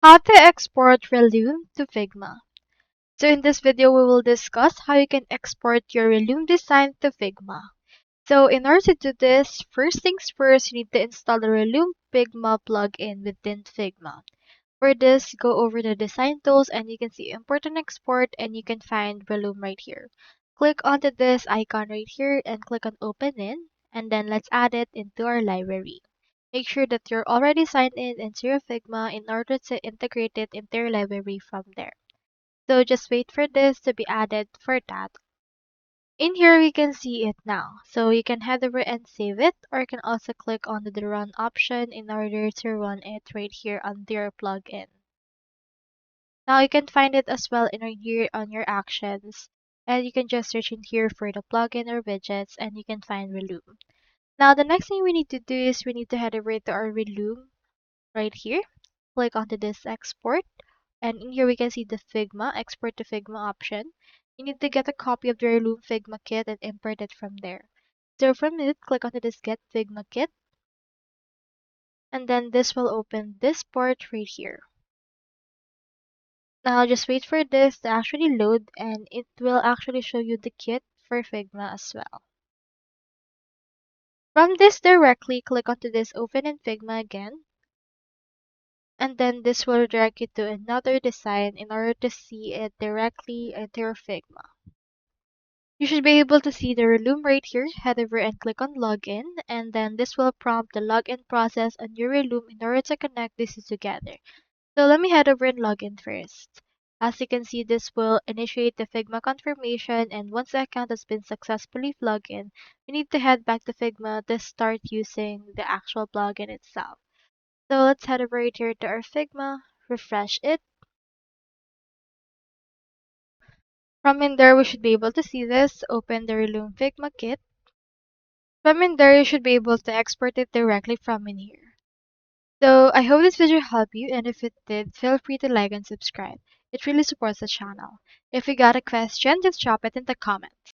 How to export Relume to Figma. So in this video, we will discuss how you can export your Relume design to Figma. So in order to do this, first things first, you need to install the Relume Figma plugin within Figma. For this, go over the design tools and you can see import and export and you can find Relume right here. Click onto this icon right here and click on open in, and then let's add it into our library. Make sure that you're already signed in into your Figma in order to integrate it into your library from there. So just wait for this to be added for that. In here we can see it now. So you can head over and save it, or you can also click on the run option in order to run it right here under your plugin. Now you can find it as well in here on your actions, and you can just search in here for the plugin or widgets and you can find Relume. Now the next thing we need to do is we need to head over to our Relume right here. Click onto this export, and in here we can see the Figma export to Figma option. You need to get a copy of the Relume Figma kit and import it from there. So from it, click onto this get Figma kit, and then this will open this port right here. Now just wait for this to actually load and it will actually show you the kit for Figma as well. From this directly, click onto this open in Figma again, and then this will direct you to another design in order to see it directly into your Figma. You should be able to see the Relume right here. Head over and click on login, and then this will prompt the login process on your Relume in order to connect these two together. So let me head over and log in first. As you can see, this will initiate the Figma confirmation, and once the account has been successfully logged in, we need to head back to Figma to start using the actual plugin itself. So let's head over right here to our Figma, refresh it. From in there, we should be able to see this. Open the Relume Figma kit. From in there, you should be able to export it directly from in here. So I hope this video helped you, and if it did, feel free to like and subscribe. It really supports the channel. If you got a question, just drop it in the comments.